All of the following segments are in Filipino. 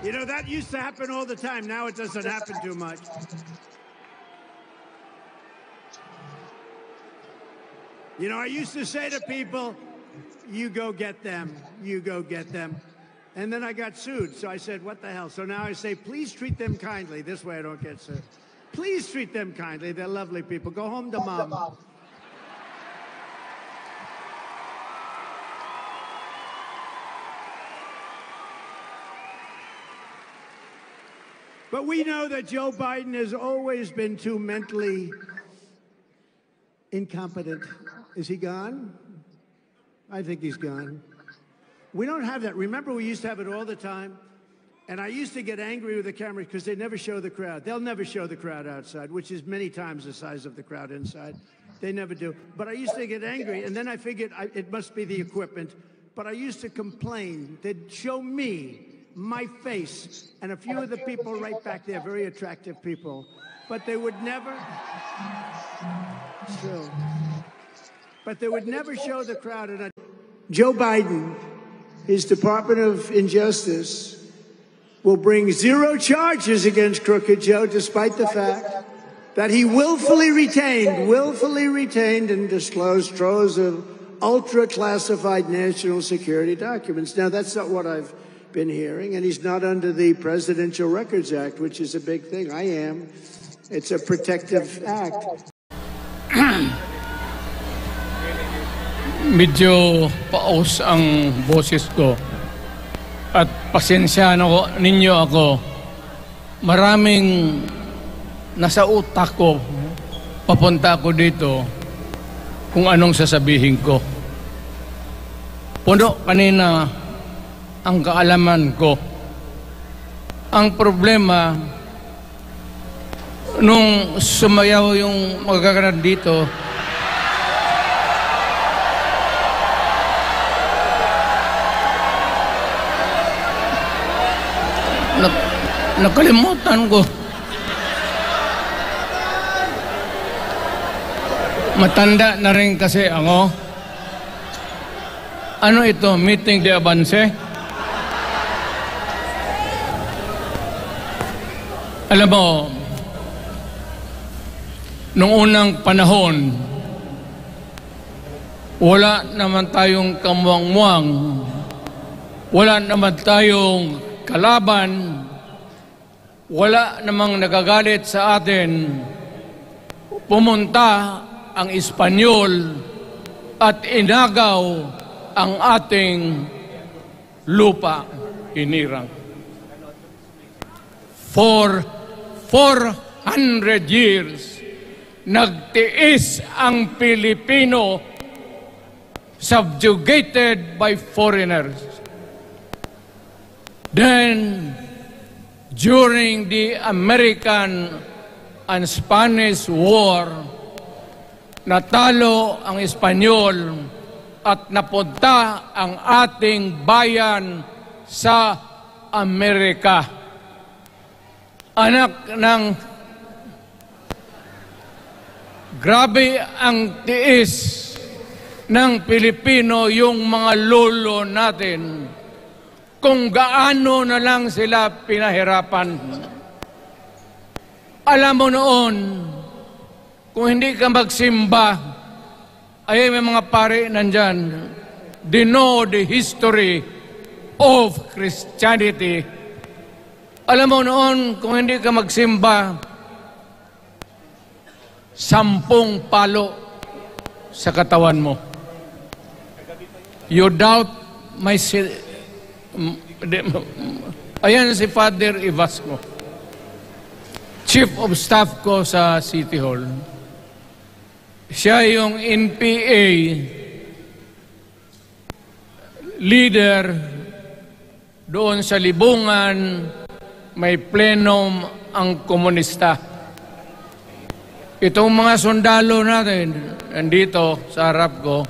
You know, that used to happen all the time. Now it doesn't happen too much. You know, I used to say to people, you go get them, you go get them. And then I got sued, so I said, what the hell? So now I say, please treat them kindly. This way I don't get sued. Please treat them kindly. They're lovely people. Go home to mom. But we know that Joe Biden has always been too mentally incompetent. Is he gone? I think he's gone. We don't have that. Remember, we used to have it all the time? And I used to get angry with the cameras because they never show the crowd. They'll never show the crowd outside, which is many times the size of the crowd inside. They never do. But I used to get angry, and then I figured it must be the equipment. But I used to complain. They'd show me, my face, and a few of the people right back there, very attractive people. But they would never... Still. But they would never show the crowd. And Joe Biden, his Department of Injustice, will bring 0 charges against Crooked Joe, despite the fact that he willfully retained and disclosed troves of ultra-classified national security documents. Now, that's not what I've been hearing, and he's not under the Presidential Records Act, which is a big thing. I am. It's a protective act. Medyo paus ang boses ko at pasensya ninyo ako. Maraming nasa utak ko papunta ako dito kung anong sasabihin ko. Puno kanina ang kaalaman ko. Ang problema nung sumayaw yung magkakaroon dito, nakalimutan ko. Matanda na rin kasi ako. Ano ito? Meeting de Avance? Alam mo, nung unang panahon, wala naman tayong kamuang-muang, wala naman tayong kalaban, wala namang nagagalit sa atin. Pumunta ang Espanyol at inagaw ang ating lupa, hinirang. For 400 years, nagtiis ang Pilipino, subjugated by foreigners. Then, during the American and Spanish War, natalo ang Espanyol at napunta ang ating bayan sa Amerika. Anak ng grabe ang tiis ng Pilipino, yung mga lolo natin, kung gaano na lang sila pinahirapan. Alam mo noon, kung hindi ka magsimba, ay may mga pare nandyan, they know the history of Christianity. Alam mo noon, kung hindi ka magsimba, 10 palo sa katawan mo. You doubt my... Ayan si Father Ivasco, Chief of Staff ko sa City Hall. Siya yung NPA leader doon sa Libungan, may plenum ang komunista. Itong mga sundalo natin, nandito sa harap ko,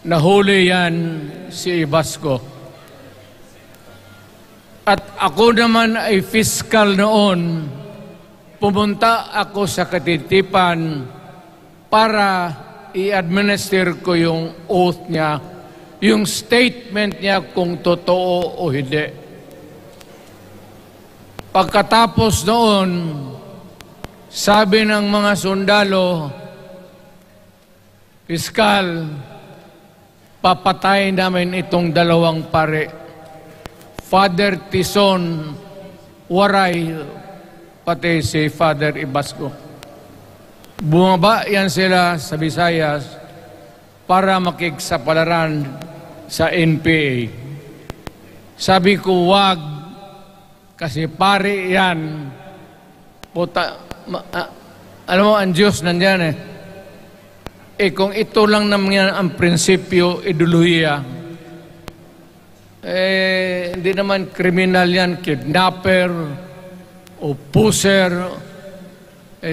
nahuli yan si Ivasco. At ako naman ay fiscal noon, pumunta ako sa Katitipan para i-administer ko yung oath niya, yung statement niya kung totoo o hindi. Pagkatapos noon, sabi ng mga sundalo, piskal, papatay namin itong dalawang pare. Father Tison Waray, pati si Father Ibasco. Bumaba yan sila sa Visayas para makigsapalaran sa NPA. Sabi ko, wag, kasi pare yan. Puta, alam mo, ang Diyos nandyan eh. Kung ito lang naman ang prinsipyo, ideolohiya, hindi naman kriminal yan, kidnapper, o puser.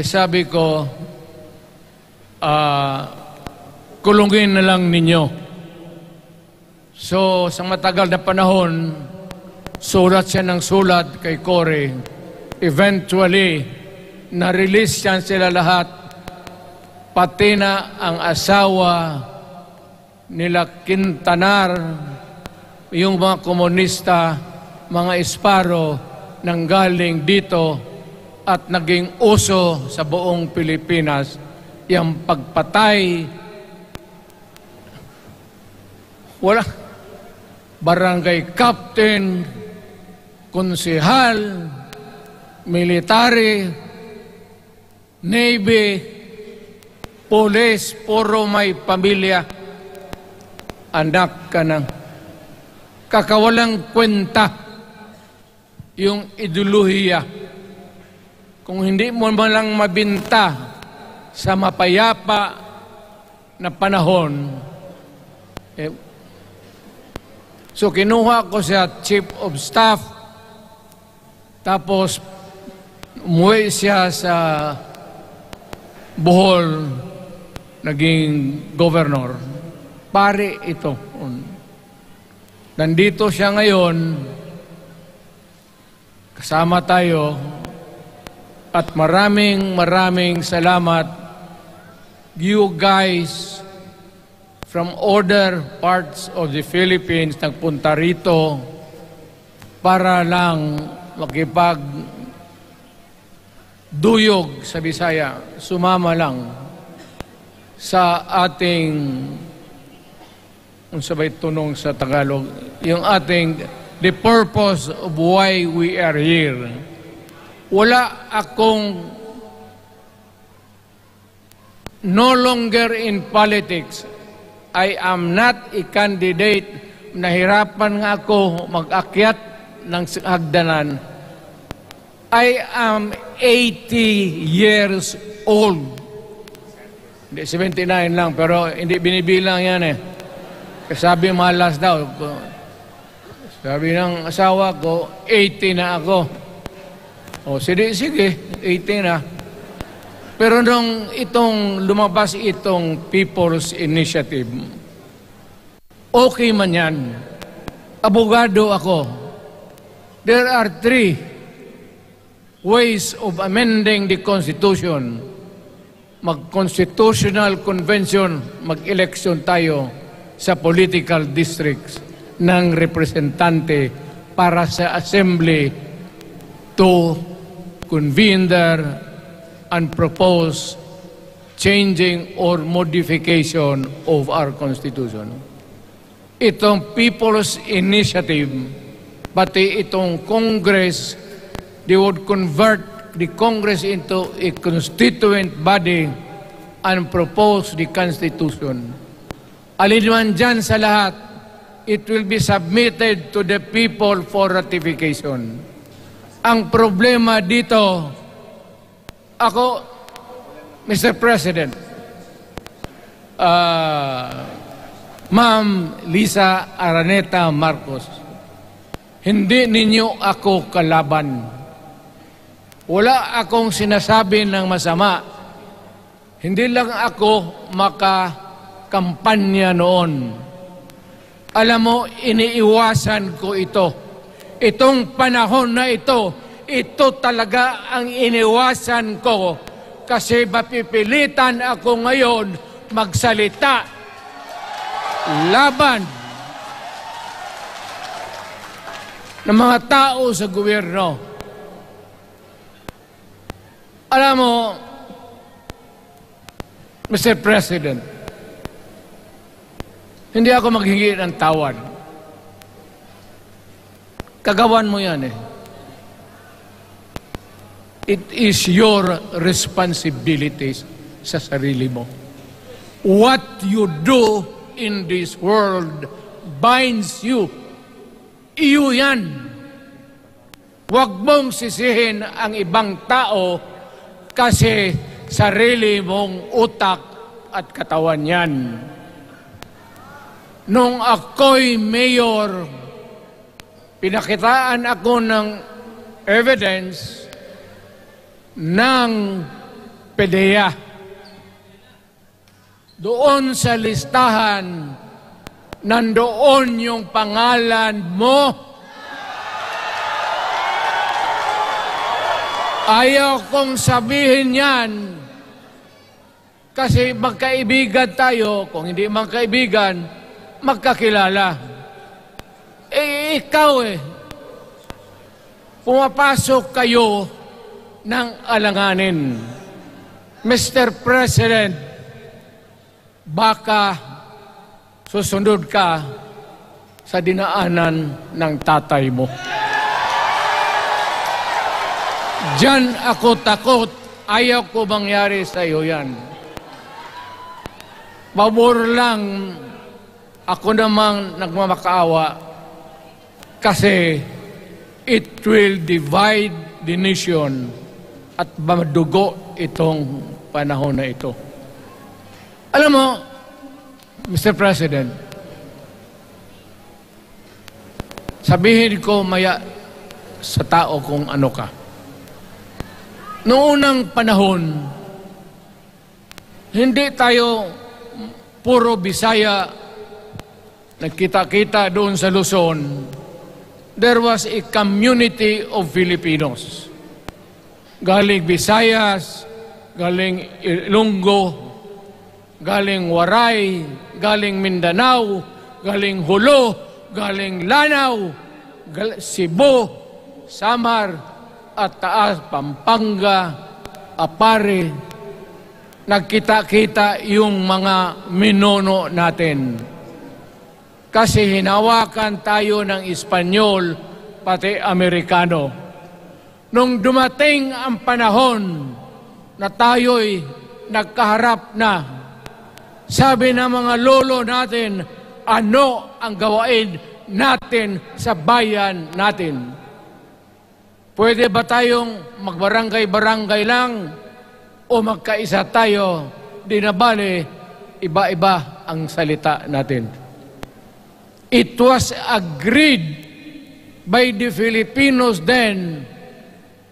Sabi ko, kulungin na lang ninyo. So, sa matagal na panahon, sulat siya ng sulat kay Cory. Eventually, na-release yan sila lahat, pati na ang asawa nila Quintanar, yung mga komunista, mga Esparo, nanggaling dito at naging uso sa buong Pilipinas, yung pagpatay. Wala. Barangay captain, konsehal, military, navy, police, puro may pamilya. Anak ka ng kakawalang kwenta yung ideolohiya. Kung hindi mo man lang mabinta sa mapayapa na panahon, so kinuha ko siya Chief of Staff, tapos umuwi siya sa Bohol, naging governor. Pare ito. Nandito siya ngayon, kasama tayo, at maraming salamat. You guys from other parts of the Philippines nagpunta rito para lang makipagduyog sa Bisaya, sumama lang sa ating, kung sabay tunong sa Tagalog, yung ating, the purpose of why we are here. Wala akong, no longer in politics. I am not a candidate. Nahirapan nga ako mag-akyat ng hagdanan. I am 80 years old. Hindi, 79 lang, pero hindi binibilang yan eh. Sabi malas daw. Sabi ng asawa ko, 80 na ako. O, sige, 80 na. Pero nung lumabas itong People's Initiative, okay man yan. Abogado ako. There are 3 ways of amending the Constitution. Mag-constitutional convention, mag-election tayo sa political districts ng representante para sa assembly to convene there and propose changing or modification of our Constitution. Itong People's Initiative, pati itong Congress, they would convert the Congress into a constituent body and propose the Constitution. Alinman dyan sa lahat, it will be submitted to the people for ratification. Ang problema dito, ako, Mr. President, Ma'am Lisa Araneta Marcos, hindi ninyo ako kalaban. Wala akong sinasabi ng masama. Hindi lang ako makakampanya noon. Alam mo, iniiwasan ko ito. Itong panahon na ito talaga ang iniwasan ko kasi mapipilitan ako ngayon magsalita laban ng mga tao sa gobyerno. Alam mo, Mr. President, hindi ako maghingi ng tawad. Kagawan mo yan eh. It is your responsibility sa sarili mo. What you do in this world binds you. Iyo yan. Huwag mong sisihin ang ibang tao kasi sarili mong utak at katawan yan. Nung ako'y mayor, pinakitaan ako ng evidence ng PDEA. Doon sa listahan, nandoon yung pangalan mo. Ayaw kong sabihin yan kasi magkaibigan tayo. Kung hindi magkaibigan, magkakilala. Eh, ikaw pumapasok kayo ng alanganin. Mr. President, baka susunod ka sa dinaanan ng tatay mo. Diyan ako takot. Ayaw ko mangyari sa iyo yan. Pabor lang, ako namang nagmamakaawa kasi it will divide the nation at madugo itong panahon na ito. Alam mo, Mr. President, sabihin ko maya sa tao kung ano ka. Noong unang panahon, hindi tayo puro Bisaya nagkita-kita doon sa Luzon. There was a community of Filipinos. Galing Visayas, galing Ilonggo, galing Waray, galing Mindanao, galing Hulo, galing Lanao, Cebu, Samar, at Taas, Pampanga, Apare. Nagkita-kita yung mga minono natin. Kasi hinawakan tayo ng Espanyol, pati Amerikano. Nung dumating ang panahon na tayo'y nagkaharap na, sabi ng mga lolo natin, ano ang gawain natin sa bayan natin? Pwede ba tayong magbarangay-barangay lang o magkaisa tayo? Di na bale, iba-iba ang salita natin. It was agreed by the Filipinos then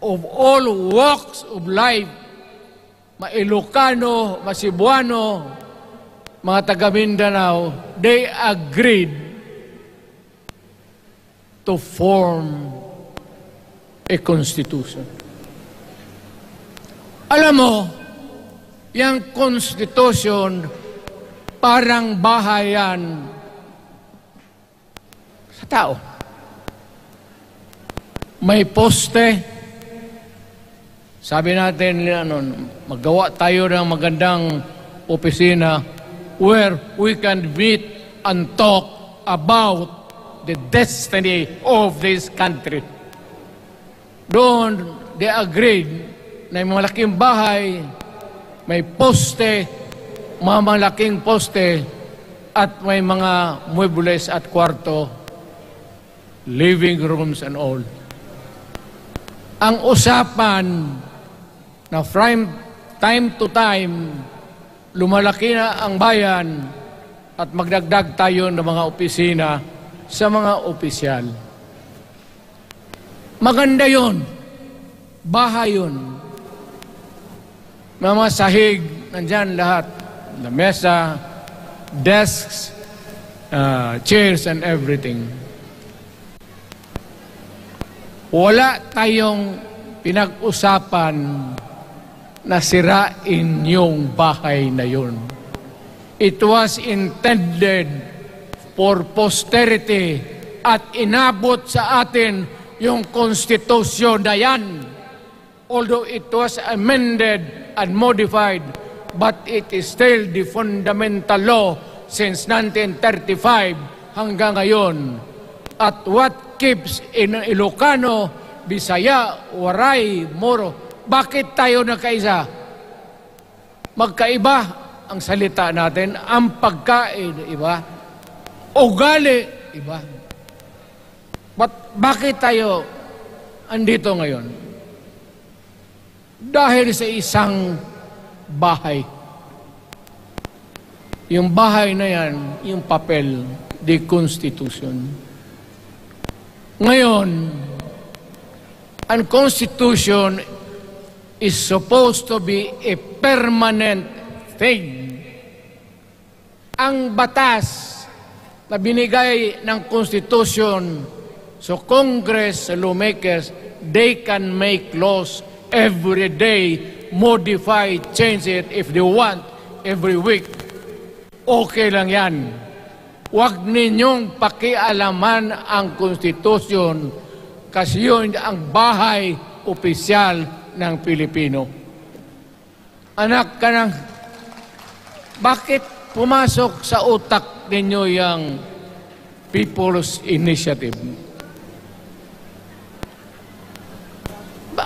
of all walks of life, ma-Ilocano, ma-Cebuano, mga taga Mindanao, they agreed to form a constitution. Alam mo, yung constitution parang bahayan sa tao. May poste. Sabi natin, magawa tayo ng magandang opisina where we can meet and talk about the destiny of this country. Doon, they agreed na may malaking bahay, may poste, mga malaking poste, at may mga muebles at kwarto, living rooms and all. Ang usapan na from time to time, lumalaki na ang bayan at magdagdag tayo ng mga opisina sa mga opisyal. Maganda yun. Bahay yun. Mga sahig, nandyan lahat. Lamesa, desks, chairs and everything. Wala tayong pinag-usapan na sirain yung bahay na yun. It was intended for posterity at inabot sa atin yung konstitusyon na yan. although it was amended and modified, but it is still the fundamental law since 1935 hanggang ngayon. At what keeps in Ilocano, Bisaya, Waray, Moro, bakit tayo nagkaisa? Magkaiba ang salita natin, ang pagkain, iba, ugali, iba. Bakit tayo andito ngayon? Dahil sa isang bahay. Yung bahay na yan, yung papel, the Constitution. Ngayon, ang Constitution is supposed to be a permanent thing. Ang batas na binigay ng Constitution sa Congress, sa lawmakers, they can make laws every day, modify, change it if they want, every week. Okay lang yan. Huwag ninyong pakialaman ang Constitution kasi yun ang bahay opisyal ng Pilipino. Anak ka ng, bakit pumasok sa utak ninyo yung People's Initiative?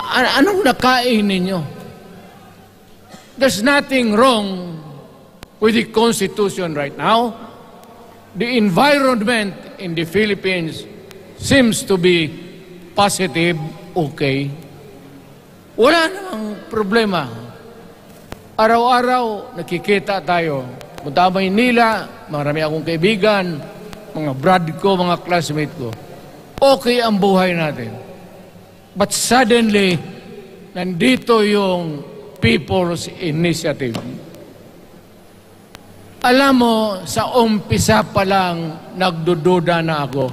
Anong nakain ninyo? There's nothing wrong with the Constitution right now. The environment in the Philippines seems to be positive, okay. Wala namang problema. Araw-araw, nakikita tayo. Punta Maynila, marami akong kaibigan, mga brad ko, mga classmate ko. Okay ang buhay natin. But suddenly, nandito yung People's Initiative. Alam mo, sa umpisa pa lang, nagdududa na ako.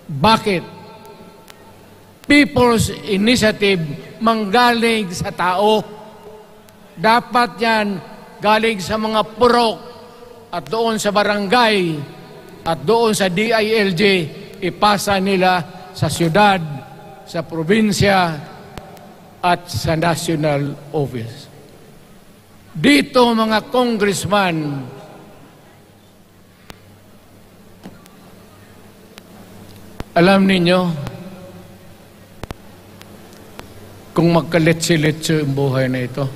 Bakit? People's Initiative manggaling sa tao. Dapat yan galing sa mga purok at doon sa barangay at doon sa DILG, ipasa nila sa syudad, sa probinsya at sa national office. Dito mga congressman, alam ninyo, kung magkaletse-letse ang buhay na ito,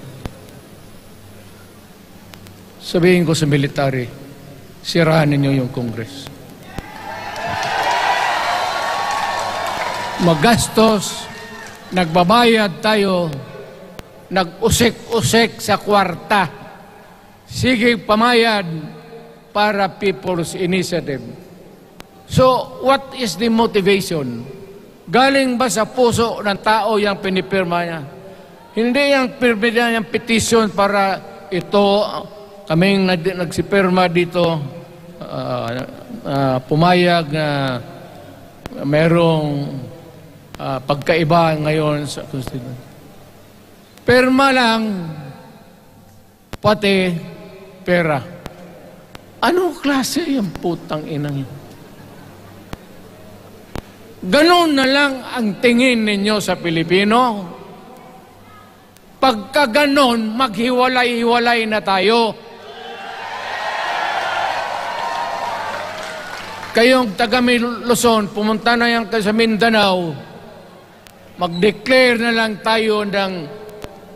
sabihin ko sa military, sirahan ninyo yung Congress. Magastos, nagbabayad tayo, nag-usik-usik sa kwarta. Sige pamayad para People's Initiative. So, what is the motivation? Galing ba sa puso ng tao yung pinipirma niya? Hindi yung pirma niya yung petition para ito, kaming nagsipirma dito, pumayag na merong pagkaiba ngayon sa Constitution. Perma lang, pati pera. Anong klase yung putang inang yun? Ganon na lang ang tingin ninyo sa Pilipino. Pagka ganon, maghiwalay-hiwalay na tayo. Kayong taga Luzon, pumunta na yan sa Mindanao, mag-declare na lang tayo ng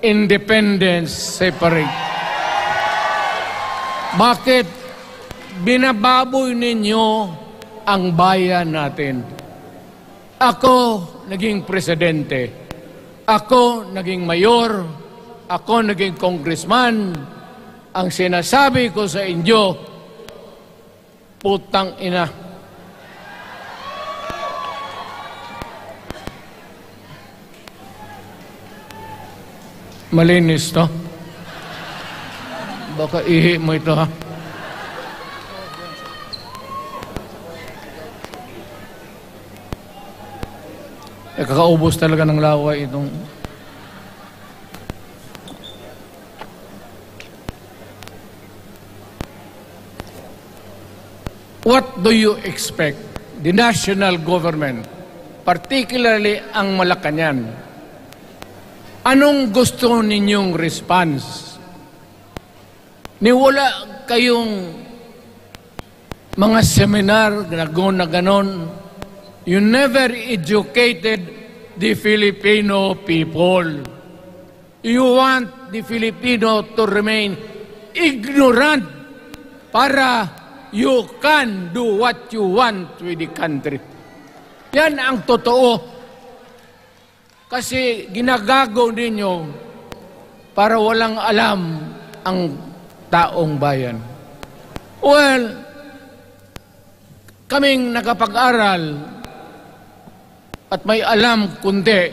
independence separate. Bakit binababoy ninyo ang bayan natin? Ako naging presidente, ako naging mayor, ako naging congressman. Ang sinasabi ko sa inyo, putang ina. Malinis to. Baka ihi mo ito ha. Kakaubos talaga ng laway itong... What do you expect the national government, particularly ang Malacanang, Anong gusto ninyong response? Niwala kayong mga seminar na ganon. You never educated the Filipino people. You want the Filipino to remain ignorant para you can do what you want with the country. Yan ang totoo. Kasi ginagago ninyo para walang alam ang taong bayan. Well, kaming nakapag-aral at may alam kundi,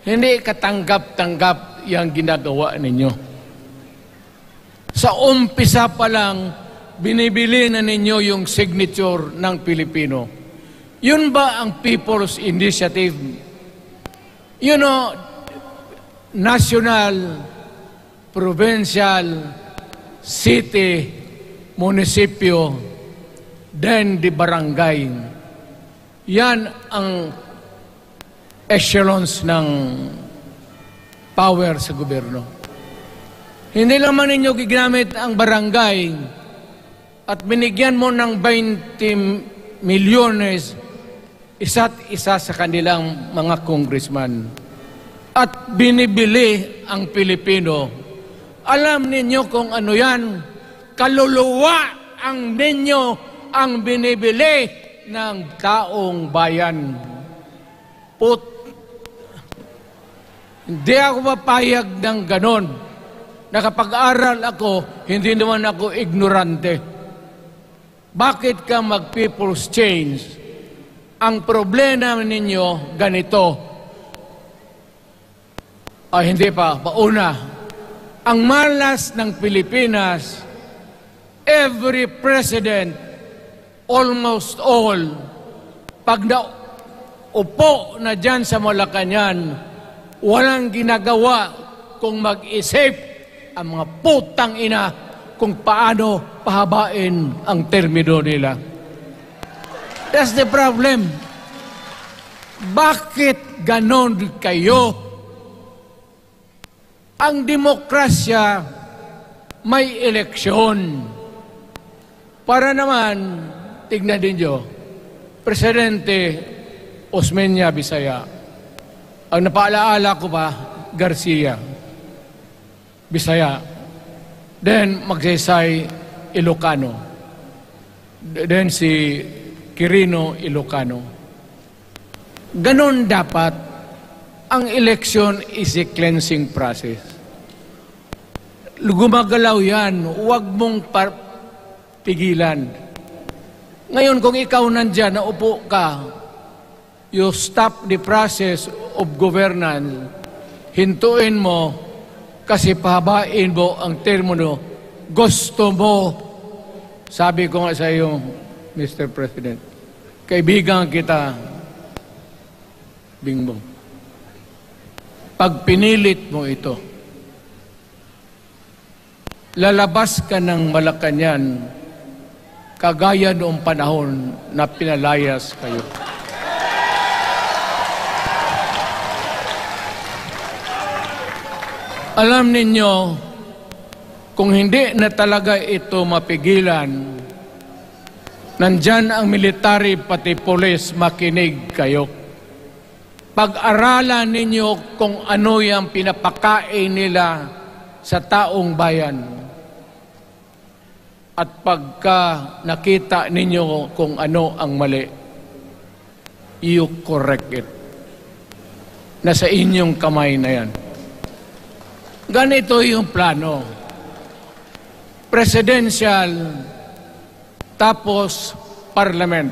hindi katanggap-tanggap yung ginagawa ninyo. Sa umpisa pa lang, binibili na ninyo yung signature ng Pilipino. Yun ba ang People's Initiative? You know, national, provincial, city, munisipyo, then the barangay. Yan ang echelons ng power sa gobyerno. Hindi naman ninyo gigamit ang barangay at binigyan mo ng 20 milyones isa't isa sa kanilang mga congressman. At binibili ang Pilipino. Alam ninyo kung ano yan? Kaluluwa ang ninyo ang binibili ng taong bayan. Hindi ako mapayag ng ganon. Nakapag-aral ako, hindi naman ako ignorante. Bakit ka mag-people's change? Ang problema ninyo, ganito. Hindi pa, pauna. Ang malas ng Pilipinas, every president, almost all, pag naupo na dyan sa Malacanang, walang ginagawa kung mag-isip ang mga putang ina kung paano pahabain ang termino nila. That's the problem. Bakit ganon kayo? Ang demokrasya may eleksyon. Para naman, tignan din nyo, Presidente Osmeña Bisaya. Ang napaalaala ko pa, Garcia Bisaya. Then Magsaysay Ilocano. Then si Quirino Ilocano. Ganon dapat. Ang election is a cleansing process. Gumagalaw yan. Huwag mong pigilan. Ngayon, kung ikaw nandyan, naupo ka, you stop the process of governance, hintuin mo, kasi pahabain mo ang termino, gusto mo. Sabi ko nga sa iyo, Mr. President, kaibigan kita, Bingbong. Pag pinilit mo ito, lalabas ka ng Malacanang kagaya noong panahon na pinalayas kayo. Alam ninyo, kung hindi na talaga ito mapigilan, nandyan ang military pati polis, makinig kayo. Pag-aralan ninyo kung ano yung pinapakain nila sa taong bayan. At pagka nakita ninyo kung ano ang mali, you correct it. Nasa inyong kamay na yan. Ganito yung plano. Presidential, tapos parliament.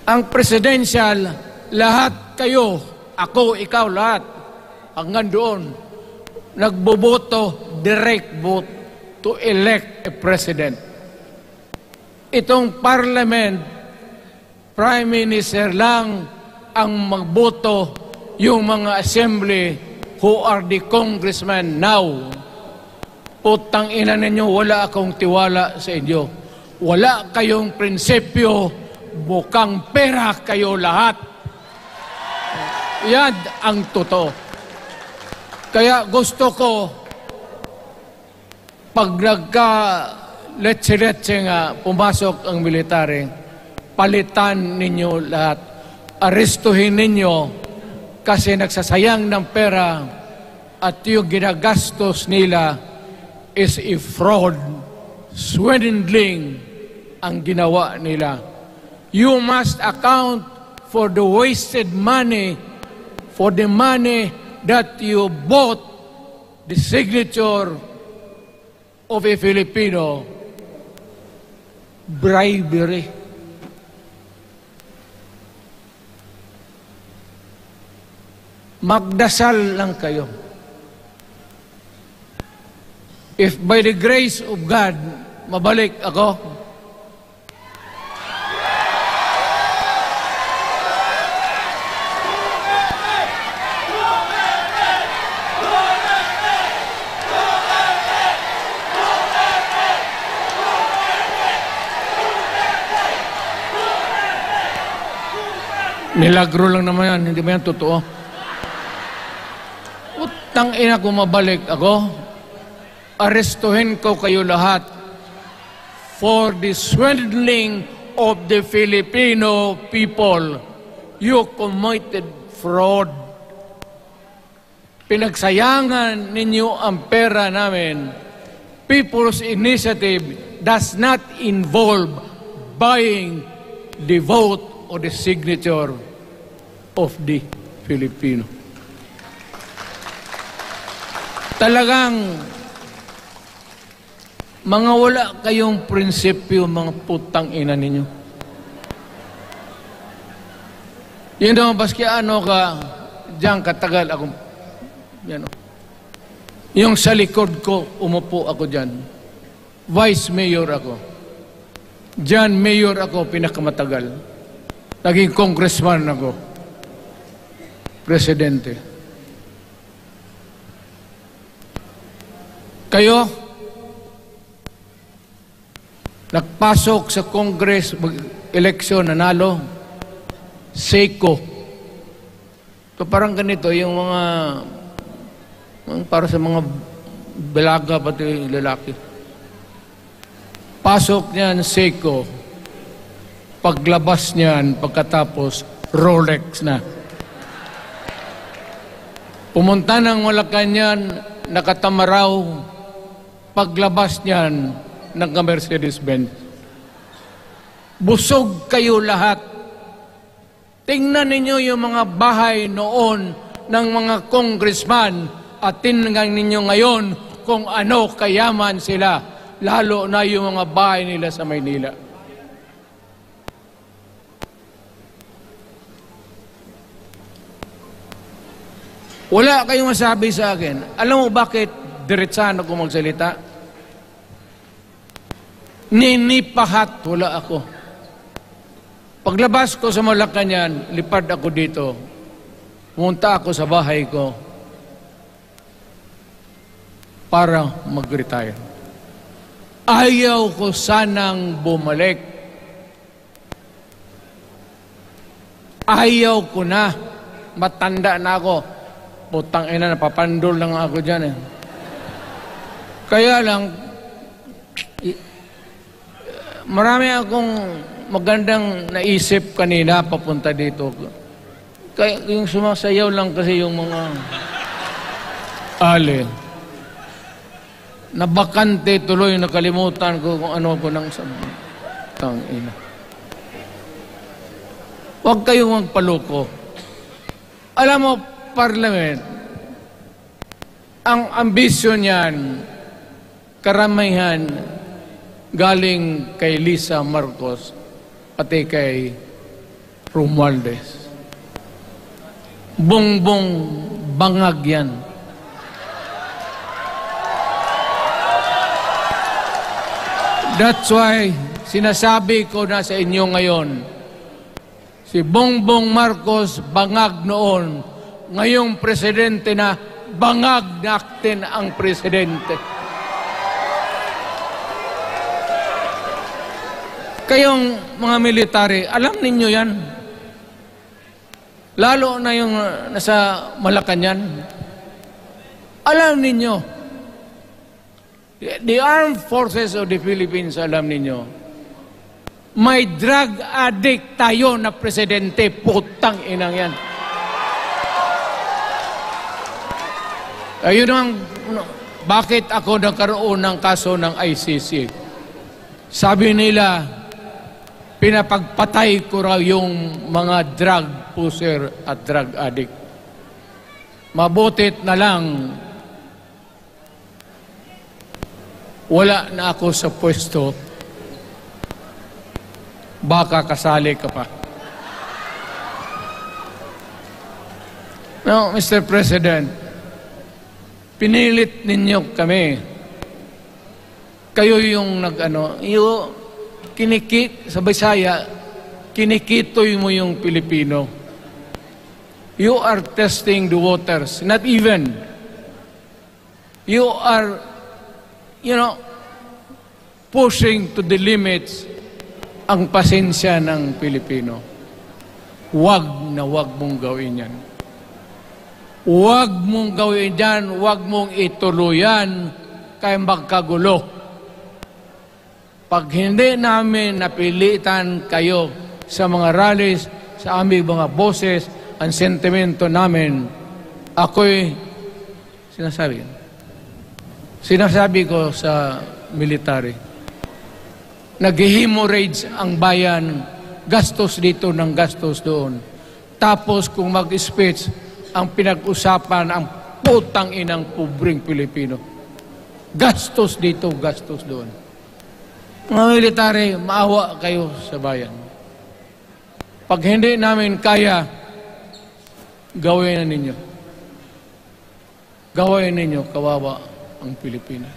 Ang presidential, lahat kayo, ako, ikaw, lahat, hanggang doon, nagboboto, direct vote to elect a president. Itong parliament, prime minister lang ang magboto, yung mga assembly who are the congressmen now. Putang ina ninyo, wala akong tiwala sa inyo. Wala kayong prinsipyo, bukang pera kayo lahat. Yan ang totoo. Kaya gusto ko, pag nagka-letse-letse nga pumasok ang military, palitan ninyo lahat. Arestuhin ninyo kasi nagsasayang ng pera at yung ginagastos nila is a fraud, swindling ang ginawa nila. You must account for the wasted money, for the money that you bought the signature of a Filipino. Bribery. Magdasal lang kayo. If by the grace of God, mabalik ako, milagro lang naman yan, hindi ba yan totoo? Utang ina ko mabalik ako, arestuhin ko kayo lahat for the swindling of the Filipino people. You committed fraud. Pinagsayangan ninyo ang pera namin. People's Initiative does not involve buying the vote or the signature of the Filipino. Talagang mga wala kayong prinsipyo, mga putang ina ninyo. Yun daw, baski ano ka, diyan katagal ako, yan o. Yung sa likod ko, umupo ako diyan. Vice Mayor ako. Diyan, Mayor ako, pinakamatagal. Naging congressman ako. Presidente. Kayo, nagpasok sa Congress, eleksyon, nanalo, Seiko. So parang ganito, yung mga, para sa mga balaga, pati lalaki. Pasok niyan, Seiko. Paglabas niyan, pagkatapos, Rolex na. Pumunta ng Malacanang, nakatamaraw, paglabas niyan, nagka-Mercedes-Benz. Busog kayo lahat. Tingnan ninyo yung mga bahay noon ng mga congressman at tingnan ninyo ngayon kung ano kayaman sila, lalo na yung mga bahay nila sa Maynila. Wala kayong masabi sa akin. Alam mo bakit diretsahan ako magsalita? Ninipahat, wala ako. Paglabas ko sa Malacanang, lipad ako dito. Pumunta ako sa bahay ko para mag-retire. Ayaw ko sanang bumalik. Ayaw ko na. Matanda na ako. Putang ina, napapandol lang ako dyan eh. Kaya lang, marami akong magandang naisip kanina papunta dito. Kaya yung sumasayaw lang kasi yung mga ali. Nabakante tuloy, nakalimutan ko kung ano ko nang sabi. Tangina. Huwag kayong magpaloko. Alam mo, Parliament, ang ambisyon niyan, karamihan galing kay Lisa Marcos pati kay Romualdez. Bongbong bangag yan. That's why sinasabi ko na sa inyo ngayon, si Bongbong Marcos bangag noon, ngayong presidente na bangag natin ang presidente. Kayong mga military, alam ninyo yan. lalo na yung nasa Malacanang. Alam ninyo, the Armed Forces of the Philippines, alam ninyo, may drug addict tayo na presidente, putang inang yan. Ayun ang, bakit ako nagkaroon ng kaso ng ICC? Sabi nila, pinapagpatay ko raw yung mga drug pusher at drug addict. Mabutit na lang, wala na ako sa pwesto, baka kasali ka pa. No, Mr. President, pinilit ninyo kami. Kayo yung sa Bisaya, kinikitoy mo yung Pilipino. You are testing the waters. Not even. You are, pushing to the limits ang pasensya ng Pilipino. Huwag na huwag mong gawin yan. Huwag mong gawin yan, huwag mong ituluyan kaya magkagulo. Pag hindi namin napilitan kayo sa mga rallies, sa aming mga boses, ang sentimento namin, ako'y sinasabi ko sa military, nag-hemorrhage ang bayan, gastos dito ng gastos doon. Tapos kung mag-speech, ang pinag-usapan ang putang inang pobreng Pilipino. Gastos dito, gastos doon. Mga military, maawa kayo sa bayan. Pag hindi namin kaya, gawin na ninyo. Gawin ninyo, kawawa ang Pilipinas.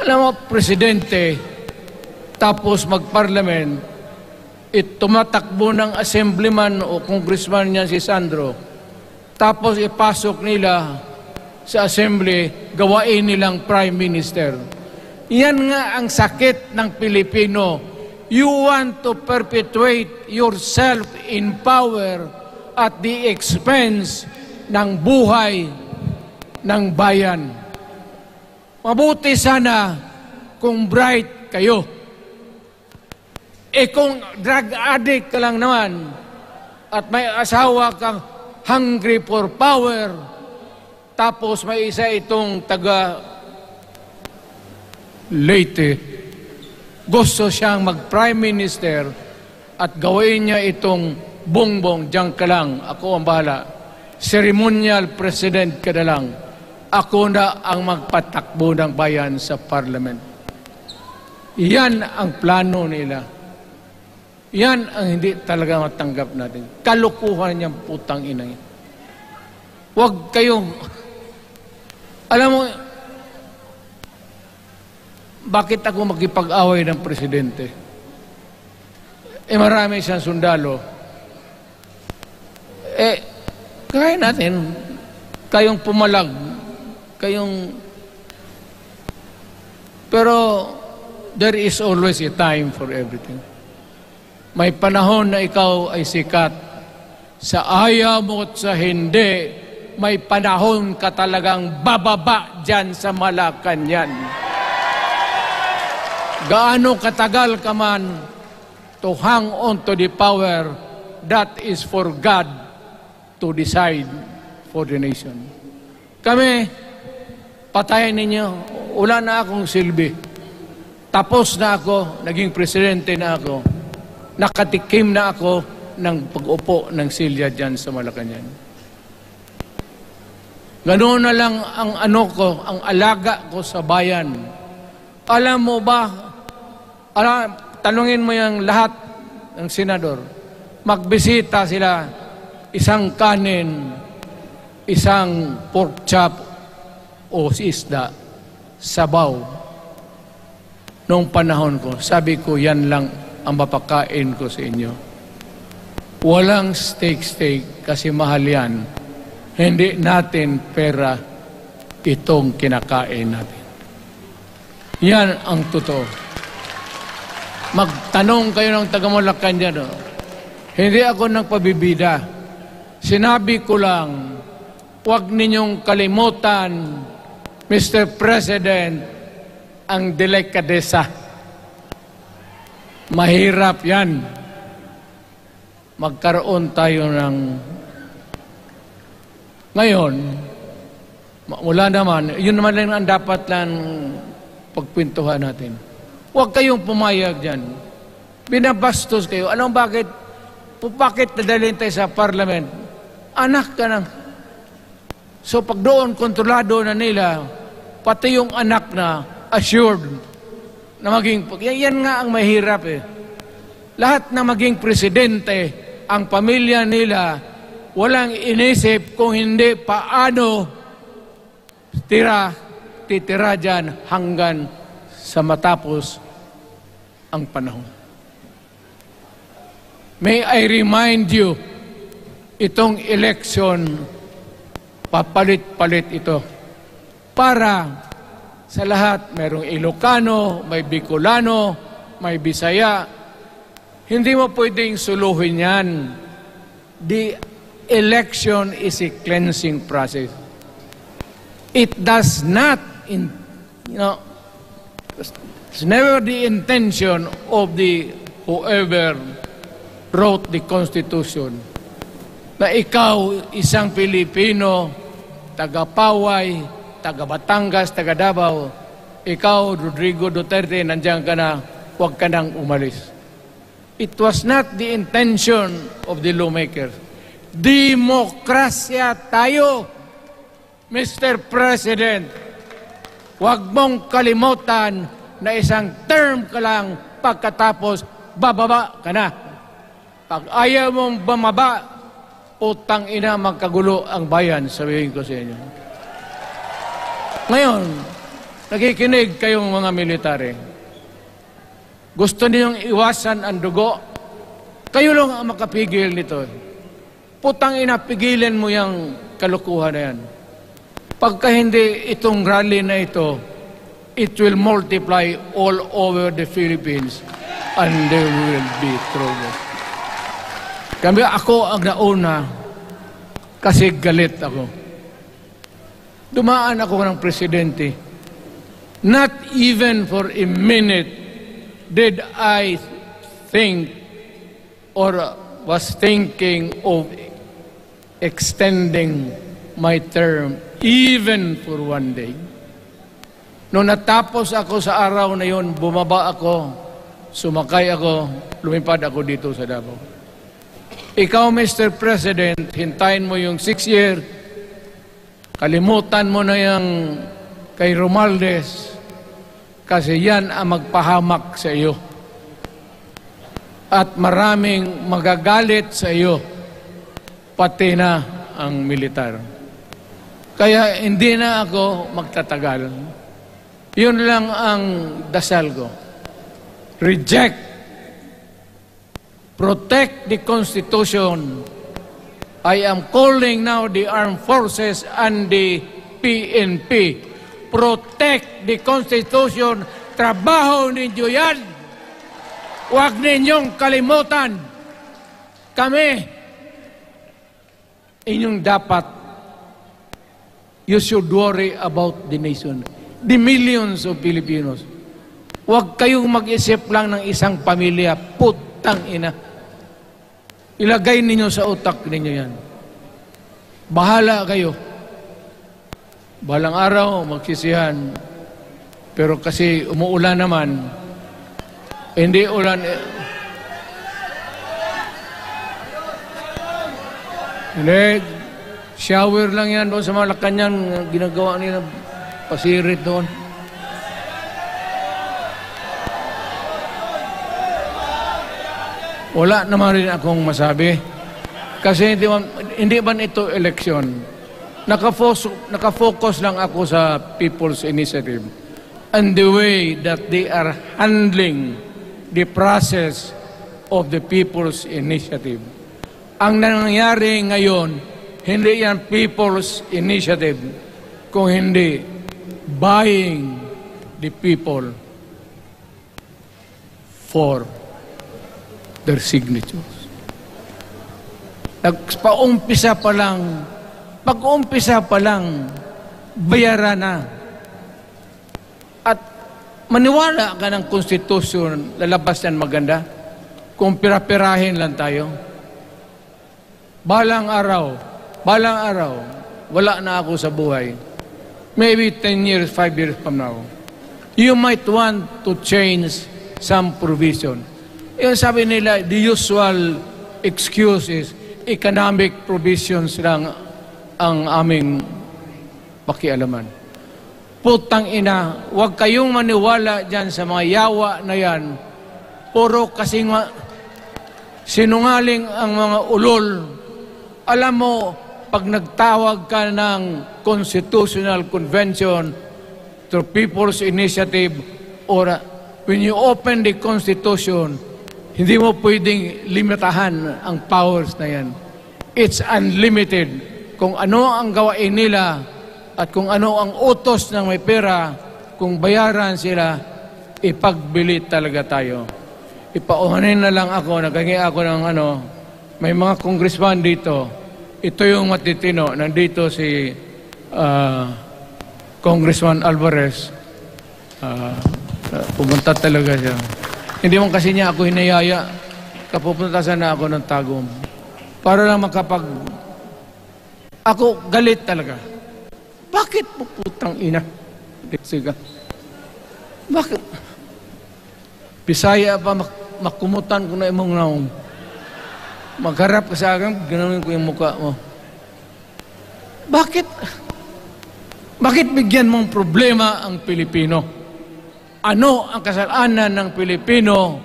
Alam mo, presidente, tapos mag-parliament, tumatakbo ng assemblyman o congressman niya si Sandro, tapos ipasok nila sa assembly, gawain nilang prime minister. Yan nga ang sakit ng Pilipino. You want to perpetuate yourself in power at the expense ng buhay ng bayan. Mabuti sana kung bright kayo. Kung drug addict ka lang naman at may asawa kang hungry for power, tapos may isa itong taga Leyte, gusto siyang mag-prime minister at gawin niya itong bongbong, diyan ka lang, ako ang bahala. Ceremonial president ka na lang. Ako na ang magpatakbo ng bayan sa parliament. Yan ang plano nila. Yan ang hindi talaga matanggap natin. Kalukuhan niyang putang ina. Huwag kayong, alam mo, bakit ako makipag-away ng presidente? Marami siyang sundalo. Kaya natin, kayong pumalag, pero there is always a time for everything. May panahon na ikaw ay sikat. Sa ayaw mo at sa hindi, may panahon ka talagang bababa dyan sa Malacanang. Gaano katagal ka man to hang on to the power, that is for God to decide for the nation. Kami, patayin ninyo, wala na akong silbi. Tapos na ako, naging presidente na ako. Nakatikim na ako ng pag-upo ng silya dyan sa Malacanang. Ganoon na lang ang ang alaga ko sa bayan. Alam mo ba, tanungin mo yung lahat ng senador, magbisita sila, isang kanin, isang pork chop o isda, sabaw. Noong panahon ko, sabi ko, yan lang ang mapakain ko sa inyo. Walang steak kasi mahal yan. Hindi natin pera itong kinakain natin. Yan ang totoo. Magtanong kayo ng taga-Malacanang dyan. Hindi ako nagpabibida. Sinabi ko lang, huwag ninyong kalimutan, Mr. President, ang delikadesa. Mahirap yan. Magkaroon tayo ng... Ngayon, wala naman, yun naman lang ang dapat lang pagpintuhan natin. Huwag kayong pumayag dyan. Binabastos kayo. Anong bakit? Bakit nadalhin tayo sa parliament? Anak ka na. So pag doon, kontrolado na nila, pati yung anak na assured na maging... Yan nga ang mahirap eh. Lahat na maging presidente, ang pamilya nila, walang inisip kung hindi paano titira dyan hanggang sa matapos ang panahon. May I remind you, itong election, papalit-palit ito. Para sa lahat, mayroong Ilocano, may Bicolano, may Bisaya. Hindi mo pwedeng suluhin yan. The election is a cleansing process. It does not, it's never the intention of the whoever wrote the Constitution na ikaw, isang Pilipino, taga-Paway, taga-Batangas, taga-Davao, ikaw, Rodrigo Duterte, nandiyan ka na, huwag ka nang umalis. It was not the intention of the lawmakers. Demokrasya tayo, Mr. President. Huwag mong kalimutan na isang term ka lang pagkatapos bababa ka na. Pag ayaw mong bumaba, utang ina magkagulo ang bayan, sabihin ko sa inyo. Ngayon, nakikinig kayong mga military. Gusto ninyong iwasan ang dugo? Kayo lang ang makapigil nito. Putang ina, pigilan mo yung kalukuhan na yan. Pagka hindi itong rally na ito, it will multiply all over the Philippines and there will be trouble. Ako ang nauna kasi galit ako. Dumaan ako ng presidente. Not even for a minute did I think or was thinking of extending my term even for one day. Noong natapos ako sa araw na yon, bumaba ako, sumakay ako, lumipad ako dito sa Davao. Ikaw, Mr. President, hintayin mo yung 6 year, kalimutan mo na yung kay Romualdez, kasi yan ang magpahamak sa iyo. At maraming magagalit sa iyo, pati na ang militar. Kaya hindi na ako magtatagal. Yun lang ang dasal ko. Reject. Protect the Constitution. I am calling now the armed forces and the PNP. Protect the Constitution. Trabaho ninyo yan. Huwag ninyong kalimutan. Kami, inyong dapat, you should worry about the nation. The millions of Filipinos. Huwag kayong mag-isip lang ng isang pamilya. Putang ina. Ilagay ninyo sa utak ninyo yan. Bahala kayo. Balang araw, magsisihan. Pero kasi umuulan naman, hindi ulan. Hindi, shower lang yan doon sa Malacanang, ginagawa nila, pasirit doon. Wala naman rin akong masabi. Kasi hindi man ito eleksyon. Nakafocus lang ako sa People's Initiative and the way that they are handling the process of the People's Initiative. Ang nangyayari ngayon, hindi yan People's Initiative, kung hindi buying the people for their signatures. Pag-umpisa pa lang, bayaran na. At maniwala ka ng konstitusyon, lalabas yan maganda. Kung pira-pirahin lang tayo. Balang araw, wala na ako sa buhay. Maybe 10 years, 5 years from now. You might want to change some provision. Yung sabi nila, the usual excuse is economic provisions lang ang aming pakialaman. Putang ina, huwag kayong maniwala dyan sa mga yawa na yan. Puro kasing sinungaling ang mga ulol. Alam mo, pag nagtawag ka ng Constitutional Convention to People's Initiative or when you open the Constitution, hindi mo pwedeng limitahan ang powers na yan. It's unlimited. Kung ano ang gawain nila at kung ano ang utos ng may pera, kung bayaran sila, ipagbili talaga tayo. Ipauhanin na lang ako, naghangi ako ng may mga congressman dito. Ito yung matitino. Nandito si Congressman Alvarez. Pumunta talaga siya. Hindi mo kasi niya ako hinayaya. Kapupunta sana ako ng Tagum. Para lang Ako galit talaga. Bakit po putang ina? Sige. Bakit? Bisaya pa makumutan ko na imong naong. Magharap ka sa akin, ganoon ko yung mukha mo. Bakit? Bakit bigyan mong problema ang Pilipino? Ano ang kasalanan ng Pilipino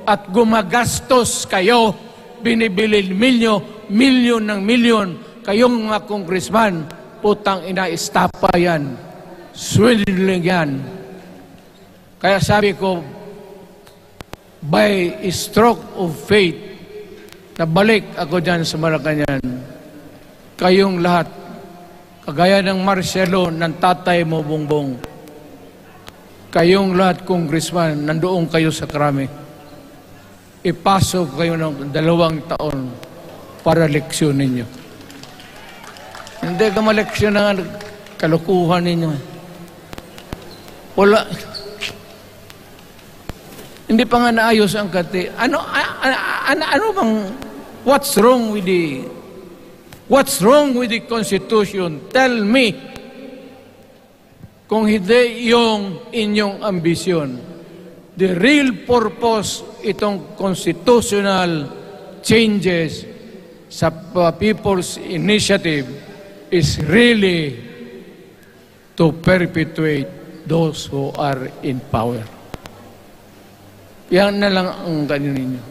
at gumagastos kayo, binibili milyon ng milyon, kayong mga congressman, putang ina, istapa yan. Swindling yan. Kaya sabi ko, by a stroke of fate, nabalik ako dyan sa Malacanang. Kayong lahat, kagaya ng Marcelo, ng tatay mo, Bongbong, kayong lahat, congressman, nandoon kayo sa Krami. Ipasok kayo ng 2 taon para leksyon ninyo. Hindi ka maleksyon ng kalukuhan ninyo. Wala. Hindi pa nga naayos ang kati. Ano bang, what's wrong with the Constitution? Tell me. Kung hindi yung inyong ambisyon. The real purpose itong constitutional changes sa People's Initiative is really to perpetuate those who are in power. Yan na lang ang ganyan ninyo.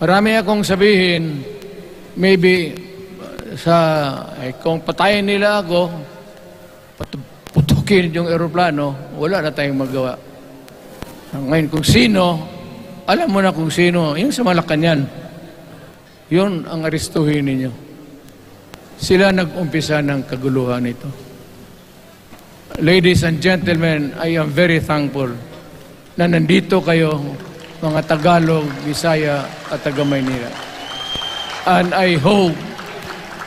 Marami akong sabihin, maybe kung patayin nila ako, putukin yung eroplano, wala na tayong magawa. Ngayon, kung sino, alam mo na kung sino, yung sa Malacanang, yun ang aristuhin ninyo. Sila nag-umpisa ng kaguluhan ito. Ladies and gentlemen, I am very thankful na nandito kayo, mga Tagalog, Bisaya at taga-Maynila. And I hope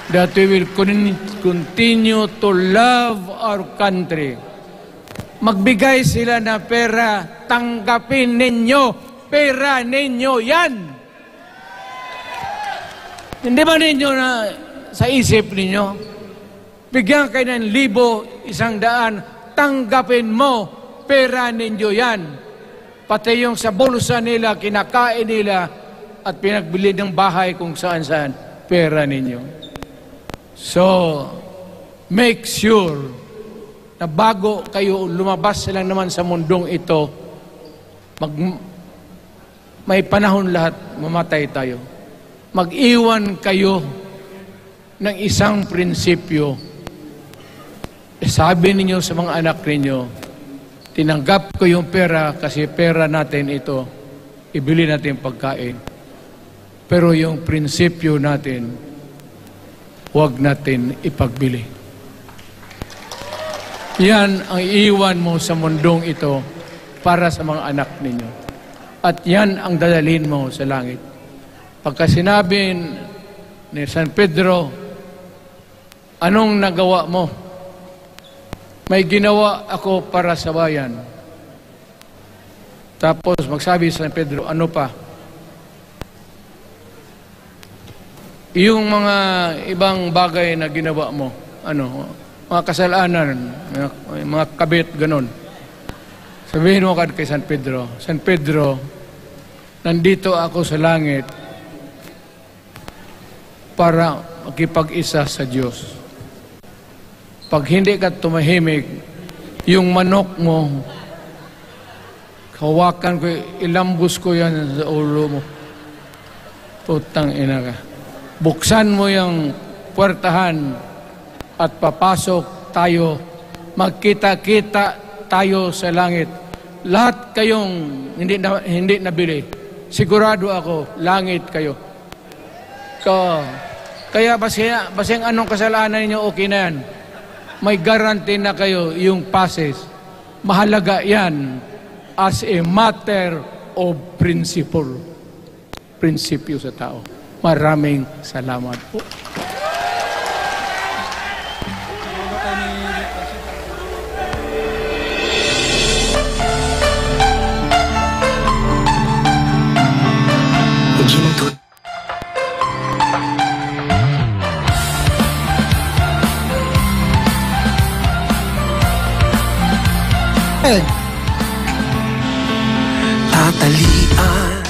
that we will continue to love our country. Magbigay sila na pera, tanggapin ninyo, pera ninyo yan. Hindi ba ninyo na sa isip ninyo, bigyan kayo ng 1,000, 100, tanggapin mo, pera ninyo yan. Pati yung sa bulsa nila, kinakain nila, at pinagbili ng bahay kung saan-saan, pera ninyo. So, make sure na bago kayo lumabas lang naman sa mundong ito, may panahon lahat, mamatay tayo. Mag-iwan kayo ng isang prinsipyo. Sabi ninyo sa mga anak ninyo, tinanggap ko yung pera kasi pera natin ito, ibili natin pagkain. Pero yung prinsipyo natin, huwag natin ipagbili. Yan ang iiwan mo sa mundong ito para sa mga anak ninyo. At yan ang dadalhin mo sa langit. Pagka sinabing ni San Pedro, anong nagawa mo? May ginawa ako para sa bayan. Tapos magsabi San Pedro, ano pa? Yung mga ibang bagay na ginawa mo, mga kasalanan, mga kabit, ganon. Sabihin mo kay San Pedro, San Pedro, nandito ako sa langit para makipag-isa sa Diyos. Pag hindi ka tumahimik, yung manok mo, hawakan ko, ilambos ko yan sa ulo mo. Putang ina ka. Buksan mo yung puwertahan at papasok tayo. Magkita-kita tayo sa langit. Lahat kayong hindi nabili. Sigurado ako, langit kayo. Kaya basing anong kasalanan niyo, okay na yan. May guarantee na kayo yung passes. Mahalaga yan as a matter of principle. Prinsipyo sa tao. Maraming salamat po. Tatalian